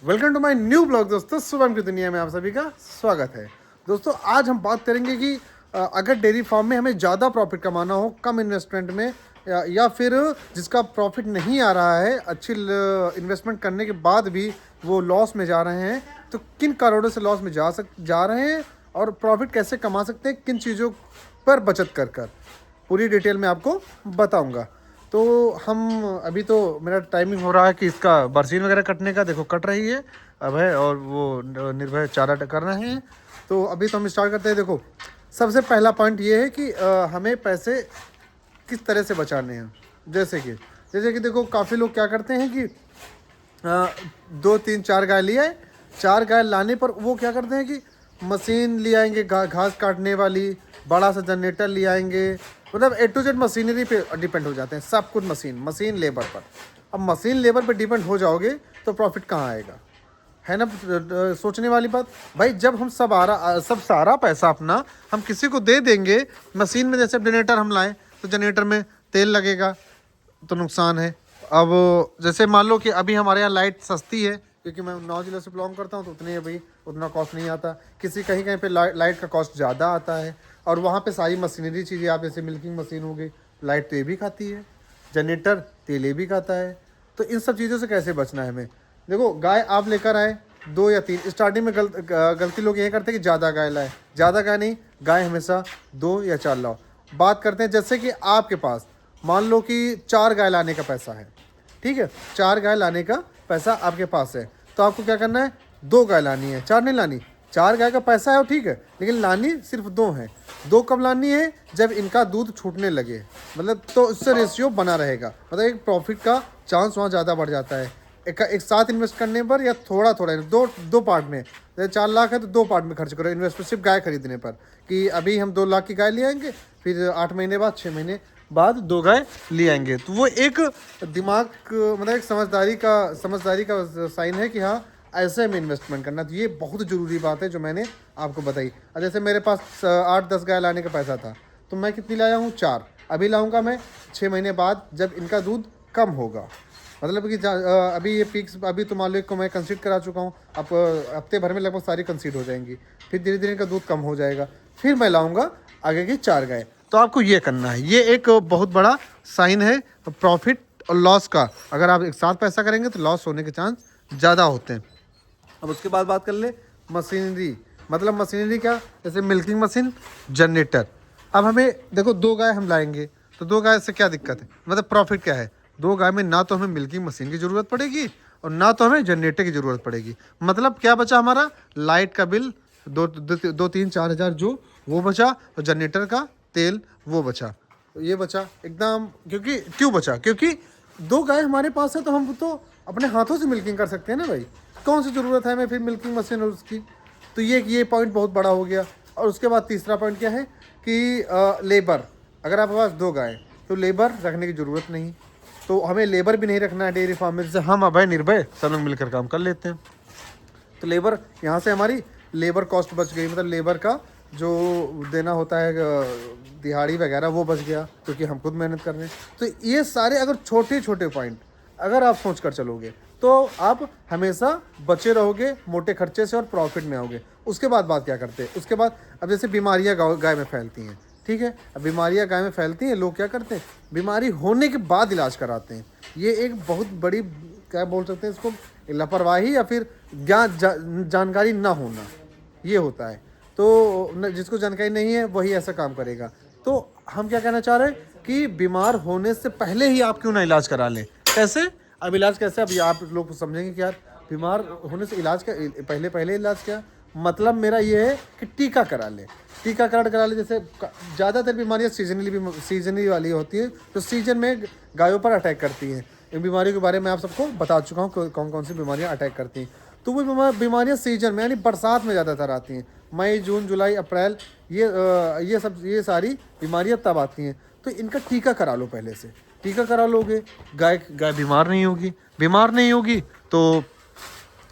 Welcome to my new blog दोस्तों, सुबह की दुनिया में आप सभी का स्वागत है। दोस्तों आज हम बात करेंगे कि अगर डेयरी फार्म में हमें ज़्यादा प्रॉफिट कमाना हो कम इन्वेस्टमेंट में, या फिर जिसका प्रॉफिट नहीं आ रहा है, अच्छी इन्वेस्टमेंट करने के बाद भी वो लॉस में जा रहे हैं, तो किन कारणों से लॉस में जा रहे हैं और प्रॉफिट कैसे कमा सकते हैं, किन चीज़ों पर बचत कर कर पूरी डिटेल में आपको बताऊंगा। तो हम अभी तो मेरा टाइमिंग हो रहा है कि इसका बरसीन वगैरह कटने का, देखो कट रही है अब है, और वो निर्भय चारा कर रहे हैं। तो अभी तो हम स्टार्ट करते हैं। देखो सबसे पहला पॉइंट ये है कि हमें पैसे किस तरह से बचाने हैं। जैसे कि देखो काफ़ी लोग क्या करते हैं कि दो तीन चार गाय ले आए, चार गाय लाने पर वो क्या करते हैं कि मशीन ले आएंगे, घास काटने वाली, बड़ा सा जनरेटर ले आएंगे, मतलब ए टू जेड मशीनरी पे डिपेंड हो जाते हैं, सब कुछ मशीन लेबर पर। अब मशीन लेबर पे डिपेंड हो जाओगे तो प्रॉफिट कहाँ आएगा, है ना। सोचने वाली बात भाई, जब हम सब सारा पैसा अपना हम किसी को दे देंगे मशीन में, जैसे जनरेटर हम लाएं तो जनरेटर में तेल लगेगा तो नुकसान है। अब जैसे मान लो कि अभी हमारे यहाँ लाइट सस्ती है, क्योंकि मैं 9 जिले से बिलोंग करता हूँ, तो उतनी है भाई, उतना कॉस्ट नहीं आता। कहीं कहीं पे लाइट का कॉस्ट ज़्यादा आता है, और वहाँ पे सारी मशीनरी चीज़ें, आप जैसे मिल्किंग मशीन हो गई, लाइट तो ये भी खाती है, जनरेटर तेल ये भी खाता है। तो इन सब चीज़ों से कैसे बचना है हमें। देखो गाय आप लेकर आए दो या तीन, स्टार्टिंग में गलती लोग ये करते हैं कि ज़्यादा गाय लाए, ज़्यादा गाय नहीं, गाय हमेशा 2 या 4 लाओ। बात करते हैं जैसे कि आपके पास मान लो कि 4 गाय लाने का पैसा है, ठीक है, 4 गाय लाने का पैसा आपके पास है, तो आपको क्या करना है, 2 गाय लानी है, 4 नहीं लानी। 4 गाय का पैसा है वो ठीक है, लेकिन लानी सिर्फ 2 है। 2 कब लानी है, जब इनका दूध छूटने लगे, मतलब तो इससे रेशियो बना रहेगा, मतलब एक प्रॉफिट का चांस वहाँ ज़्यादा बढ़ जाता है। एक साथ इन्वेस्ट करने पर, या थोड़ा थोड़ा दो दो पार्ट में, जैसे 4 लाख है तो 2 पार्ट में खर्च करो इन्वेस्टमेंट सिर्फ गाय खरीदने पर, कि अभी हम 2 लाख की गाय ले आएंगे, फिर 8 महीने बाद 6 महीने बाद 2 गाय ले आएंगे। तो वो एक दिमाग, मतलब एक समझदारी का साइन है कि हाँ ऐसे में इन्वेस्टमेंट करना। तो ये बहुत ज़रूरी बात है जो मैंने आपको बताई। और जैसे मेरे पास 8-10 गाय लाने का पैसा था, तो मैं कितनी लाया हूँ, 4। अभी लाऊंगा मैं 6 महीने बाद, जब इनका दूध कम होगा, मतलब कि अभी ये पीक्स, अभी तो मान लो को मैं कंसीड करा चुका हूँ, अब हफ्ते भर में लगभग सारी कंसीड हो जाएंगी, फिर धीरे धीरे इनका दूध कम हो जाएगा, फिर मैं लाऊंगा आगे की 4 गाय। तो आपको ये करना है, ये एक बहुत बड़ा साइन है प्रॉफिट और लॉस का। अगर आप एक साथ पैसा करेंगे तो लॉस होने के चांस ज़्यादा होते हैं। अब उसके बाद बात कर ले मशीनरी, मतलब मशीनरी क्या, जैसे मिल्किंग मशीन, जनरेटर। अब हमें देखो 2 गाय हम लाएंगे, तो 2 गाय से क्या दिक्कत है, मतलब प्रॉफिट क्या है, 2 गाय में ना तो हमें मिल्किंग मशीन की ज़रूरत पड़ेगी और ना तो हमें जनरेटर की ज़रूरत पड़ेगी। मतलब क्या बचा हमारा, लाइट का बिल 2-3-4 हज़ार जो वो बचा, और जनरेटर का तेल वो बचा। तो ये बचा एकदम, क्योंकि क्यों बचा, क्योंकि 2 गाय हमारे पास है तो हम तो अपने हाथों से मिल्किंग कर सकते हैं ना भाई, कौन सी ज़रूरत है हमें फिर मिल्किंग मशीन और उसकी। तो ये पॉइंट बहुत बड़ा हो गया। और उसके बाद तीसरा पॉइंट क्या है कि लेबर, अगर आपके पास 2 गाय तो लेबर रखने की ज़रूरत नहीं, तो हमें लेबर भी नहीं रखना है डेयरी फार्म में, जैसे हम अभय निर्भय सब लोग मिलकर काम कर लेते हैं। तो लेबर, यहाँ से हमारी लेबर कॉस्ट बच गई, मतलब लेबर का जो देना होता है दिहाड़ी वगैरह वो बच गया, क्योंकि हम खुद मेहनत कर रहे हैं। तो ये सारे अगर छोटे छोटे पॉइंट अगर आप सोच कर चलोगे तो आप हमेशा बचे रहोगे मोटे खर्चे से और प्रॉफिट में आओगे। उसके बाद बात क्या करते हैं, उसके बाद अब जैसे बीमारियाँ गाय में फैलती हैं, ठीक है, अब बीमारियाँ गाय में फैलती हैं, लोग क्या करते हैं, बीमारी होने के बाद इलाज कराते हैं। ये एक बहुत बड़ी, क्या बोल सकते हैं इसको, लापरवाही या फिर जानकारी ना होना, ये होता है। तो जिसको जानकारी नहीं है वही ऐसा काम करेगा। तो हम क्या कहना चाह रहे हैं कि बीमार होने से पहले ही आप क्यों ना इलाज करा लें। कैसे, अब इलाज कैसे, अभी आप लोग समझेंगे कि यार बीमार होने से इलाज क्या, पहले पहले इलाज क्या, मतलब मेरा ये है कि टीका करा ले, टीकाकरण करा ले। जैसे ज़्यादातर बीमारियाँ सीजनली वाली होती है, तो सीजन में गायों पर अटैक करती हैं। इन बीमारियों के बारे में आप सबको बता चुका हूँ कौन कौन सी बीमारियाँ अटैक करती हैं। तो वो बीमारियाँ सीजन में, यानी बरसात में ज़्यादातर आती हैं, मई जून जुलाई अप्रैल, ये सारी बीमारियाँ तब आती हैं। तो इनका टीका करा लो पहले से, टीका करा लोगे, गाय गाय बीमार नहीं होगी तो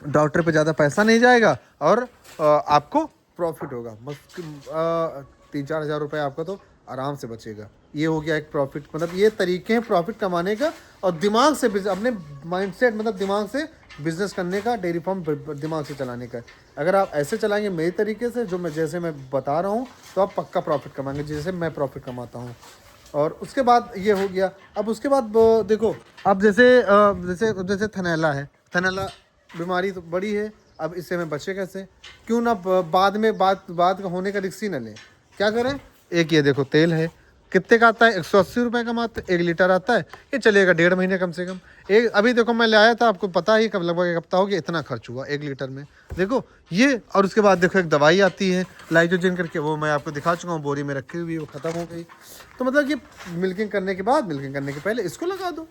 डॉक्टर पे ज़्यादा पैसा नहीं जाएगा, और आपको प्रॉफिट होगा। 3-4 हज़ार रुपये आपका तो आराम से बचेगा। ये हो गया एक प्रॉफिट, मतलब ये तरीके हैं प्रॉफिट कमाने का और दिमाग से अपने माइंडसेट मतलब दिमाग से बिजनेस करने का, डेयरी फार्म दिमाग से चलाने का। अगर आप ऐसे चलाएंगे मेरे तरीके से जो मैं जैसे मैं बता रहा हूँ तो आप पक्का प्रॉफिट कमाएंगे जैसे मैं प्रॉफिट कमाता हूँ। और उसके बाद ये हो गया। अब उसके बाद देखो, अब जैसे जैसे जैसे थनैला है, थनैला बीमारी तो बड़ी है, अब इससे मैं बचे कैसे? क्यों ना बाद का होने का रिस्क ही ना लें। क्या करें? एक ये देखो तेल है, कितने का आता है? 180 रुपये का मात्र 1 लीटर आता है। ये चलेगा 1.5 महीने कम से कम। एक अभी देखो मैं ले आया था, आपको पता ही कब लगभग 1 हफ्ता हो गया, इतना खर्च हुआ 1 लीटर में। देखो ये, और उसके बाद देखो एक दवाई आती है लाइजोजिन करके, वो मैं आपको दिखा चुका हूँ, बोरी में रखी हुई है, वो ख़त्म हो गई। तो मतलब कि मिल्किंग करने के बाद, मिल्किंग करने के पहले इसको लगा दो।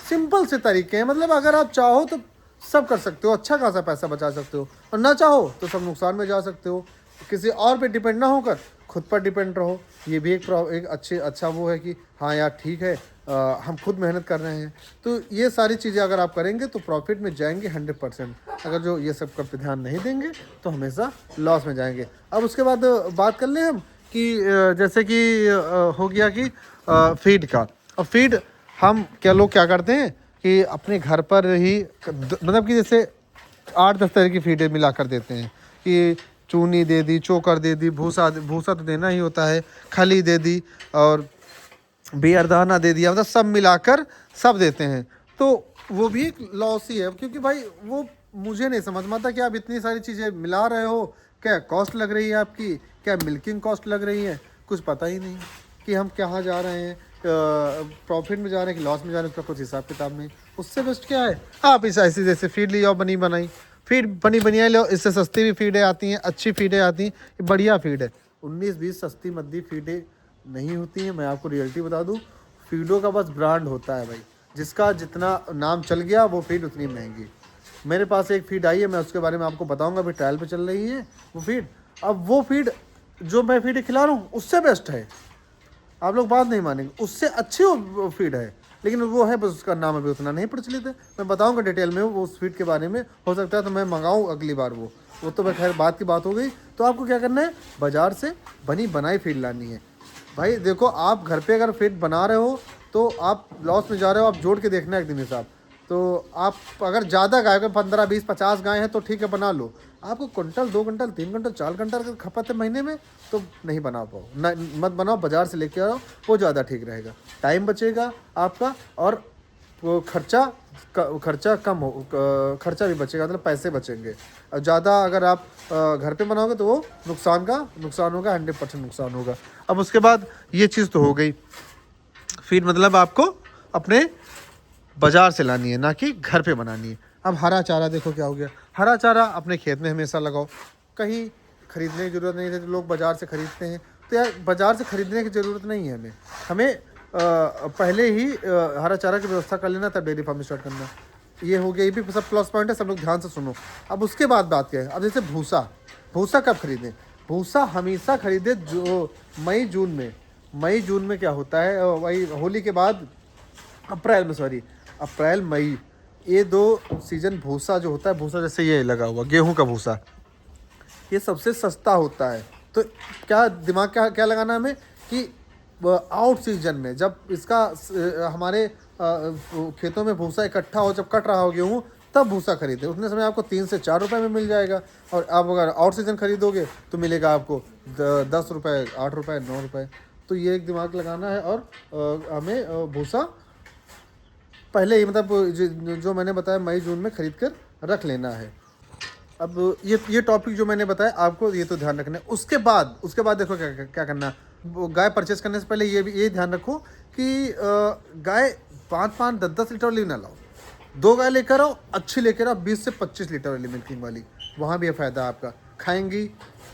सिंपल से तरीके हैं, मतलब अगर आप चाहो तो सब कर सकते हो, अच्छा खासा पैसा बचा सकते हो, और ना चाहो तो सब नुकसान में जा सकते हो। किसी और पे डिपेंड ना होकर खुद पर डिपेंड रहो। ये भी एक अच्छा वो है कि हाँ यार ठीक है, हम खुद मेहनत कर रहे हैं। तो ये सारी चीज़ें अगर आप करेंगे तो प्रॉफिट में जाएंगे 100%। अगर जो ये सब का पे ध्यान नहीं देंगे तो हमेशा लॉस में जाएंगे। अब उसके बाद बात कर लें हम कि जैसे कि हो गया कि फीड का। और फीड हम क्या लोग क्या करते हैं कि अपने घर पर ही मतलब कि जैसे 8-10 तरह की फीडें मिला कर देते हैं कि चूनी दे दी, चोकर दे दी, भूसा तो देना ही होता है, खली दे दी और बेअरदाना दे दिया, मतलब सब मिलाकर सब देते हैं। तो वो भी एक लॉस ही है, क्योंकि भाई वो मुझे नहीं समझ में आता कि आप इतनी सारी चीज़ें मिला रहे हो, क्या कॉस्ट लग रही है आपकी, क्या मिल्किंग कॉस्ट लग रही है, कुछ पता ही नहीं कि हम कहाँ जा रहे हैं, प्रॉफिट में जा रहे हैं कि लॉस में जा रहे हैं, उसका कुछ हिसाब किताब नहीं। उससे बेस्ट क्या है, आप इस ऐसी जैसे फीड ले जाओ, बनी बनाई फीड, बनी बनाई लो, इससे सस्ती भी फीडें आती हैं, अच्छी फीडें आती हैं, ये बढ़िया फीड है। 19-20 सस्ती मद्दी फीडें नहीं होती हैं, मैं आपको रियलिटी बता दूं। फीडों का बस ब्रांड होता है भाई, जिसका जितना नाम चल गया वो फीड उतनी महंगी। मेरे पास एक फीड आई है, मैं उसके बारे में आपको बताऊंगा, अभी ट्रायल पे चल रही है वो फीड। अब वो फीड जो मैं फीड खिला रहा हूँ उससे बेस्ट है, आप लोग बात नहीं मानेंगे, उससे अच्छी वो फीड है, लेकिन वो है बस उसका नाम अभी उतना नहीं प्रचलित है। मैं बताऊंगा डिटेल में वो उस फीड के बारे में, हो सकता है तो मैं मंगाऊँ अगली बार वो तो मैं खैर बात की बात हो गई। तो आपको क्या करना है, बाज़ार से बनी बनाई फीड लानी है भाई। देखो आप घर पे अगर फीड बना रहे हो तो आप लॉस में जा रहे हो, आप जोड़ के देखना एक दिन हिसाब। तो आप अगर ज़्यादा गाय के 15, 20, 50 गाय हैं तो ठीक है बना लो। आपको कुंटल, 2 कुंटल, 3 कुंटल, 4 कुंटल अगर खपत है महीने में तो नहीं बना पाओ, ना मत बनाओ, बाज़ार से लेके आओ, वो ज़्यादा ठीक रहेगा। टाइम बचेगा आपका और वो खर्चा कम हो, खर्चा भी बचेगा, मतलब पैसे बचेंगे। और ज़्यादा अगर आप घर पे बनाओगे तो वो नुकसान होगा, 100% नुकसान होगा। अब उसके बाद ये चीज़ तो हो गई, फीड मतलब आपको अपने बाज़ार से लानी है, ना कि घर पे बनानी है। अब हरा चारा देखो क्या हो गया, हरा चारा अपने खेत में हमेशा लगाओ, कहीं खरीदने की ज़रूरत नहीं है। तो लोग बाज़ार से ख़रीदते हैं, तो यार बाज़ार से ख़रीदने की ज़रूरत नहीं है हमें पहले ही हरा चारा की व्यवस्था कर लेना, तब डेयरी फार्म स्टार्ट करना। ये हो गया, ये भी सब प्लस पॉइंट है, सब लोग ध्यान से सुनो। अब उसके बाद बात क्या है, अब जैसे भूसा कब खरीदें? भूसा हमेशा खरीदे जो मई जून में क्या होता है, वही होली के बाद अप्रैल मई, ये 2 सीजन भूसा जो होता है, भूसा जैसे ये लगा हुआ गेहूं का भूसा, ये सबसे सस्ता होता है। तो क्या दिमाग क्या लगाना हमें कि आउट सीजन में जब इसका हमारे खेतों में भूसा इकट्ठा हो, जब कट रहा हो गेहूँ, तब भूसा खरीदे। उतने समय आपको 3 से 4 रुपये में मिल जाएगा। और आप अगर आउट सीजन खरीदोगे तो मिलेगा आपको 10 रुपये, 8 रुपये, 9 रुपये। तो ये एक दिमाग लगाना है। और हमें भूसा पहले ही मतलब जो मैंने बताया मई जून में खरीद कर रख लेना है। अब ये टॉपिक जो मैंने बताया आपको, ये तो ध्यान रखना है। उसके बाद देखो क्या करना है। गाय परचेस करने से पहले ये ध्यान रखो कि गाय 5-5, 10-10 लीटर वाली ना लाओ। 2 गाय लेकर आओ, अच्छी लेकर आओ, 20 से 25 लीटर वाली मिल्किंग वाली, वहाँ भी फ़ायदा आपका। खाएंगी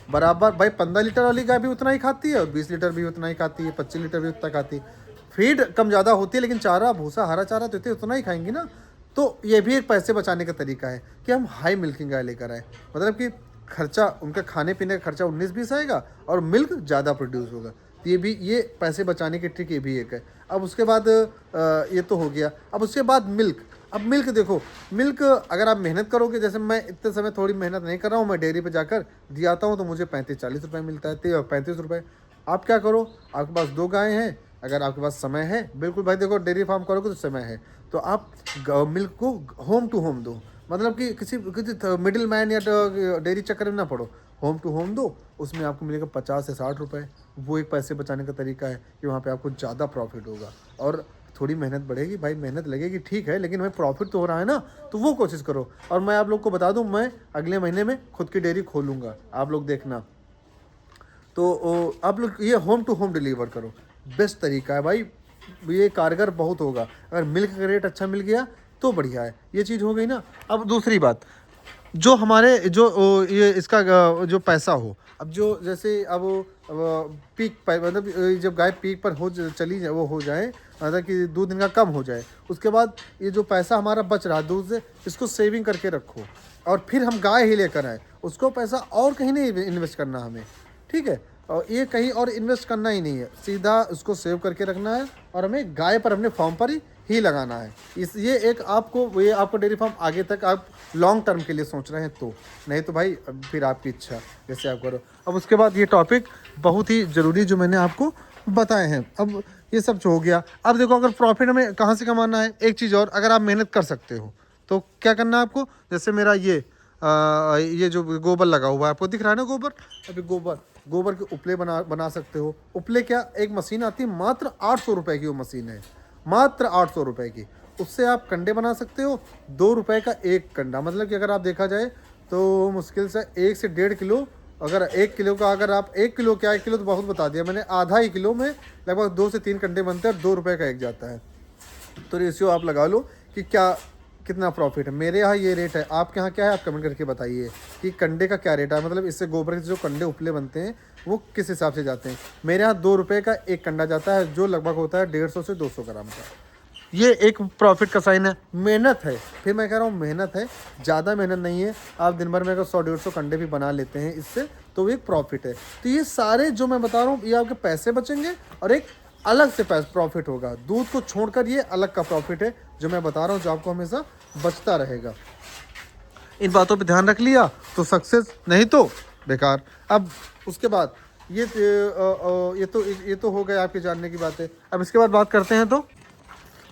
बराबर भाई, 15 लीटर वाली गाय भी उतना ही खाती है और 20 लीटर भी उतना ही खाती है, 25 लीटर भी उतना खाती है। फीड कम ज़्यादा होती है, लेकिन चारा भूसा हरा चारा देते उतना ही खाएंगी ना। तो ये भी एक पैसे बचाने का तरीका है कि हम हाई मिल्किंग गाय लेकर आए, मतलब कि खर्चा उनका खाने पीने का खर्चा 19-20 आएगा और मिल्क ज़्यादा प्रोड्यूस होगा। तो ये पैसे बचाने की ट्रिक ये भी एक है। अब उसके बाद ये तो हो गया। अब उसके बाद मिल्क देखो, मिल्क अगर आप मेहनत करोगे, जैसे मैं इतने समय थोड़ी मेहनत नहीं कर रहा हूँ, मैं डेयरी पे जाकर दियाता हूँ तो मुझे 35-40 रुपये मिलता है, 35 रुपये। आप क्या करो, आपके पास 2 गायें हैं, अगर आपके पास समय है, बिल्कुल भाई देखो डेयरी फार्म करोगे तो समय है, तो आप मिल्क को होम टू होम दो, मतलब कि किसी किसी मिडिल मैन या डेयरी चक्कर में ना पड़ो, होम टू होम दो, उसमें आपको मिलेगा 50 से 60 रुपये। वो एक पैसे बचाने का तरीका है कि वहाँ पे आपको ज़्यादा प्रॉफिट होगा और थोड़ी मेहनत बढ़ेगी, भाई मेहनत लगेगी ठीक है, लेकिन हमें प्रॉफिट तो हो रहा है ना, तो वो कोशिश करो। और मैं आप लोग को बता दूं, मैं अगले महीने में खुद की डेयरी खोलूँगा, आप लोग देखना। तो आप लोग ये होम टू होम डिलीवर करो, बेस्ट तरीका है भाई, ये कारगर बहुत होगा। अगर मिल्क का रेट अच्छा मिल गया तो बढ़िया है, ये चीज़ हो गई ना। अब दूसरी बात, जो हमारे जो ये इसका जो पैसा हो, अब जो जैसे अब पीक मतलब जब गाय पीक पर हो चली जाए, वो हो जाए, मतलब कि दूध इनका कम हो जाए, उसके बाद ये जो पैसा हमारा बच रहा है दूध से, इसको सेविंग करके रखो और फिर हम गाय ही लेकर आए, उसको पैसा और कहीं नहीं इन्वेस्ट करना हमें, ठीक है। और ये कहीं और इन्वेस्ट करना ही नहीं है, सीधा उसको सेव करके रखना है और हमें गाय पर अपने फार्म पर ही लगाना है। इस ये एक आपको ये आपको डेयरी फार्म आगे तक आप लॉन्ग टर्म के लिए सोच रहे हैं तो, नहीं तो भाई फिर आपकी इच्छा जैसे आप करो। अब उसके बाद ये टॉपिक बहुत ही ज़रूरी जो मैंने आपको बताए हैं, अब ये सब जो हो गया। अब देखो अगर प्रॉफिट हमें कहाँ से कमाना है, एक चीज़ और, अगर आप मेहनत कर सकते हो तो क्या करना है आपको, जैसे मेरा ये जो गोबर लगा हुआ है आपको दिख रहा है ना, गोबर, अभी गोबर के उपले बना सकते हो। उपले क्या, एक मशीन आती है मात्र 800 रुपये की, वो मशीन है मात्र 800 रुपये की, उससे आप कंडे बना सकते हो। 2 रुपये का एक कंडा, मतलब कि अगर आप देखा जाए तो मुश्किल से 1 से 1.5 किलो, अगर 1 किलो का, अगर आप 1 किलो क्या, 1 किलो तो बहुत बता दिया मैंने, आधा ही किलो में लगभग 2 से 3 कंडे बनते हैं और 2 रुपये का एक जाता है। तो रेशियो आप लगा लो कि क्या कितना प्रॉफिट है। मेरे यहाँ ये रेट है, आपके यहाँ क्या है, आप कमेंट करके बताइए कि कंडे का क्या रेट है, मतलब इससे गोबर के जो कंडे उपले बनते हैं वो किस हिसाब से जाते हैं। मेरे यहाँ 2 रुपये का एक कंडा जाता है, जो लगभग होता है 150 से 200 ग्राम का। ये एक प्रॉफिट का साइन है, मेहनत है, फिर मैं कह रहा हूँ मेहनत है, ज़्यादा मेहनत नहीं है। आप दिन भर में अगर 100-150 कंडे भी बना लेते हैं इससे, तो एक प्रॉफिट है। तो ये सारे जो मैं बता रहा हूँ, ये आपके पैसे बचेंगे और एक अलग से प्रॉफिट होगा। दूध को छोड़कर ये अलग का प्रॉफिट है जो मैं बता रहा हूँ, जो आपको हमेशा बचता रहेगा। इन बातों पे ध्यान रख लिया तो सक्सेस, नहीं तो बेकार। अब उसके बाद ये तो हो गया आपके जानने की बातें। अब इसके बाद बात करते हैं, तो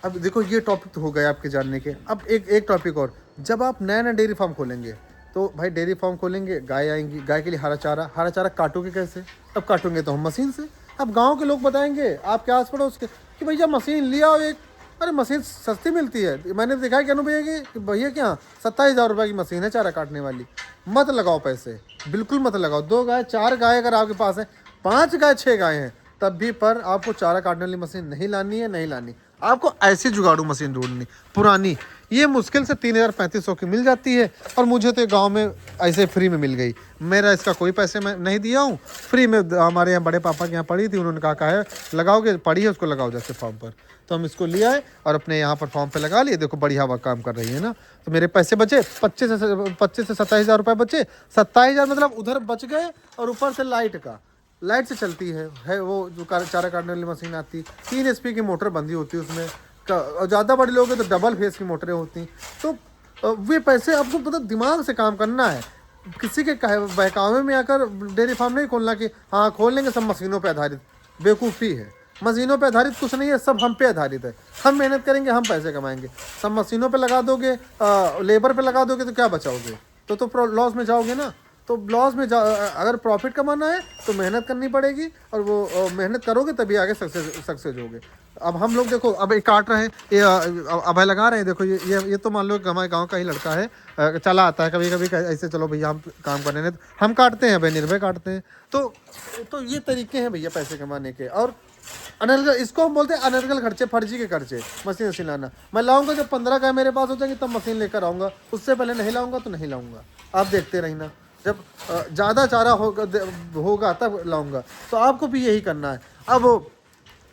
अब देखो ये टॉपिक तो हो गए आपके जानने के। अब एक टॉपिक और, जब आप नया नया डेयरी फार्म खोलेंगे तो भाई डेयरी फार्म खोलेंगे, गाय आएंगी, गाय के लिए हरा चारा काटोगे कैसे? अब काटोगे तो हम मशीन से। अब गांव के लोग बताएंगे आपके आस पड़ोस के कि भैया मशीन लिया हो एक, अरे मशीन सस्ती मिलती है। मैंने देखा है कि अनु भैया कि भैया क्या 27,000 रुपये की मशीन है चारा काटने वाली। मत लगाओ पैसे, बिल्कुल मत लगाओ। 2 गाय 4 गाय अगर आपके पास है, 5 गाय 6 गाय हैं, तब भी पर आपको चारा काटने वाली मशीन नहीं लानी है, नहीं लानी। आपको ऐसी जुगाड़ू मशीन ढूंढनी पुरानी, ये मुश्किल से 3,000-3,500 की मिल जाती है, और मुझे तो गांव में ऐसे फ्री में मिल गई। मेरा इसका कोई पैसे मैं नहीं दिया हूँ, फ्री में हमारे यहाँ बड़े पापा के यहाँ पड़ी थी, उन्होंने कहा है लगाओगे, पड़ी है उसको लगाओ जैसे फॉर्म पर। तो हम इसको ले आए और अपने यहाँ पर फॉर्म पे लगा लिए। देखो बढ़िया काम कर रही है ना। तो मेरे पैसे बचे 25 से 27,000 रुपये बचे। 27,000 मतलब उधर बच गए, और ऊपर से लाइट से चलती है वो जो चारा काटने वाली मशीन आती, 3 HP की मोटर बंधी होती है उसमें, ज़्यादा बड़े लोग हैं तो डबल फेस की मोटरें होती। तो वे पैसे आपको मतलब दिमाग से काम करना है, किसी के बहकावे में आकर डेयरी फार्म नहीं खोलना कि हाँ खोल लेंगे सब मशीनों पे आधारित। बेवकूफ़ी है, मशीनों पे आधारित कुछ नहीं है, सब हम पे आधारित है। हम मेहनत करेंगे, हम पैसे कमाएंगे। सब मशीनों पे लगा दोगे, लेबर पे लगा दोगे तो क्या बचाओगे? तो लॉस में जाओगे ना। तो लॉस में अगर प्रॉफिट कमाना है तो मेहनत करनी पड़ेगी, और वो मेहनत करोगे तभी आगे सक्सेस होगे। अब हम लोग देखो, अब ये काट रहे हैं, ये अभय लगा रहे हैं। देखो ये तो मान लो कि हमारे गांव का ही लड़का है, चला आता है कभी कभी ऐसे, चलो भैया हम काम करने नहीं, हम काटते हैं भाई, निर्भय काटते हैं। तो ये तरीके हैं भैया पैसे कमाने के। और अनर्गल, इसको हम बोलते हैं अनर्गल खर्चे, फर्जी के खर्चे। मशीन लाना मैं लाऊंगा जब 15 गाय मेरे पास हो जाएंगी तब मशीन लेकर आऊँगा, उससे पहले नहीं लाऊंगा तो नहीं लाऊंगा। आप देखते रहना, जब ज़्यादा चारा होगा तब लाऊंगा। तो आपको भी यही करना है। अब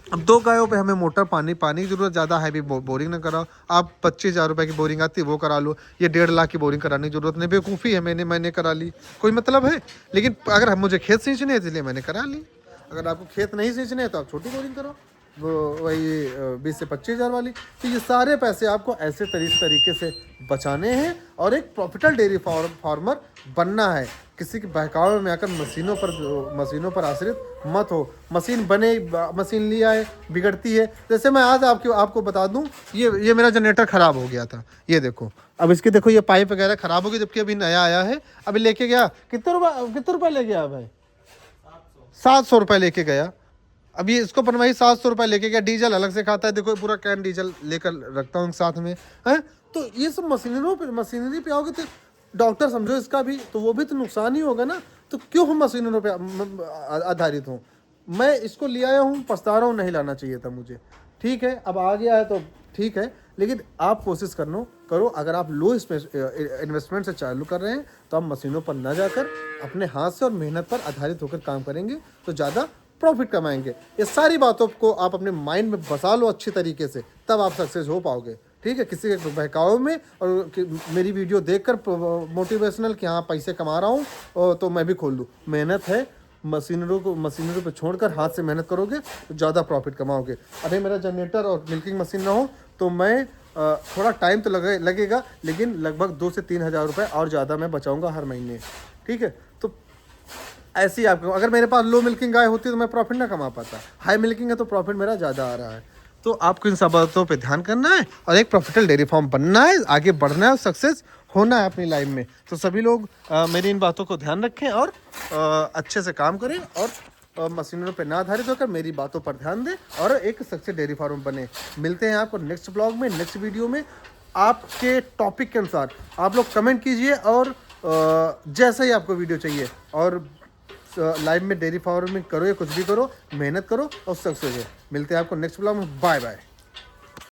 2 गायों पे हमें मोटर पानी की ज़रूरत ज़्यादा है भी, बोरिंग ना कराओ। आप 25,000 रुपये की बोरिंग आती है वो करा लो, ये 1.5 लाख की बोरिंग कराने की जरूरत नहीं। बेवकूफ़ी है, मैंने करा ली, कोई मतलब है? लेकिन अगर मुझे खेत सींचने हैं इसलिए मैंने करा ली। अगर आपको खेत नहीं सींचने हैं तो आप छोटी बोरिंग करो, वही 20 से 25 हज़ार वाली। तो ये सारे पैसे आपको ऐसे तरीके से बचाने हैं और एक प्रॉफिटेबल डेयरी फार्मर बनना है। किसी के बहकावे में आकर मशीनों पर आश्रित मत हो। मशीन मशीन लिया है, बिगड़ती है। जैसे मैं आज आपको बता दूं, ये मेरा जनरेटर ख़राब हो गया था, ये देखो। अब इसके देखो ये पाइप वगैरह ख़राब हो गई, जबकि अभी नया आया है। अभी लेके गया, कितने रुपये ले गया भाई? 700 रुपये लेके गया। अभी इसको बनवाई 700 रुपये लेके गया। डीजल अलग से खाता है, देखो पूरा कैन डीजल लेकर रखता हूँ साथ में है। तो ये सब मशीनरी पे आओगे तो डॉक्टर समझो इसका भी, तो वो भी तो नुकसान ही होगा ना। तो क्यों हम मशीनरों पे आधारित हूँ? मैं इसको ले आया हूँ, पछता रहा हूँ, नहीं लाना चाहिए था मुझे। ठीक है, अब आ गया है तो ठीक है, लेकिन आप कोशिश करो। अगर आप लो इन्वेस्टमेंट से चालू कर रहे हैं तो आप मशीनों पर ना जाकर अपने हाथ से और मेहनत पर आधारित होकर काम करेंगे तो ज़्यादा प्रॉफिट कमाएंगे। ये सारी बातों को आप अपने माइंड में बसा लो अच्छी तरीके से, तब आप सक्सेस हो पाओगे। ठीक है, किसी के बहकावे में और मेरी वीडियो देखकर मोटिवेशनल कि हाँ पैसे कमा रहा हूँ तो मैं भी खोल लूँ। मेहनत है, मशीनरों पे छोड़कर हाथ से मेहनत करोगे तो ज़्यादा प्रॉफिट कमाओगे। अरे मेरा जनरेटर और मिल्किंग मशीन ना हो तो मैं थोड़ा टाइम तो लगेगा, लेकिन लगभग 2 से 3 हज़ार रुपये और ज़्यादा मैं बचाऊंगा हर महीने। ठीक है, तो ऐसे ही आपको, अगर मेरे पास लो मिल्किंग गाय होती तो मैं प्रॉफिट ना कमा पाता। हाई मिल्किंग है तो प्रॉफिट मेरा ज़्यादा आ रहा है। तो आपको इन सब बातों पे ध्यान करना है और एक प्रॉफिटेबल डेयरी फार्म बनना है, आगे बढ़ना है और सक्सेस होना है अपनी लाइफ में। तो सभी लोग मेरी इन बातों को ध्यान रखें और अच्छे से काम करें और मशीनों पे ना आधारित होकर मेरी बातों पर ध्यान दें और एक सक्सेस डेयरी फार्म बने। मिलते हैं आपको नेक्स्ट ब्लॉग में, नेक्स्ट वीडियो में। आपके टॉपिक के अनुसार आप लोग कमेंट कीजिए और जैसा ही आपको वीडियो चाहिए, और लाइफ में डेयरी फार्मिंग करो या कुछ भी करो, मेहनत करो और सक्सेस हो। मिलते हैं आपको नेक्स्ट ब्लॉग में। Bye bye.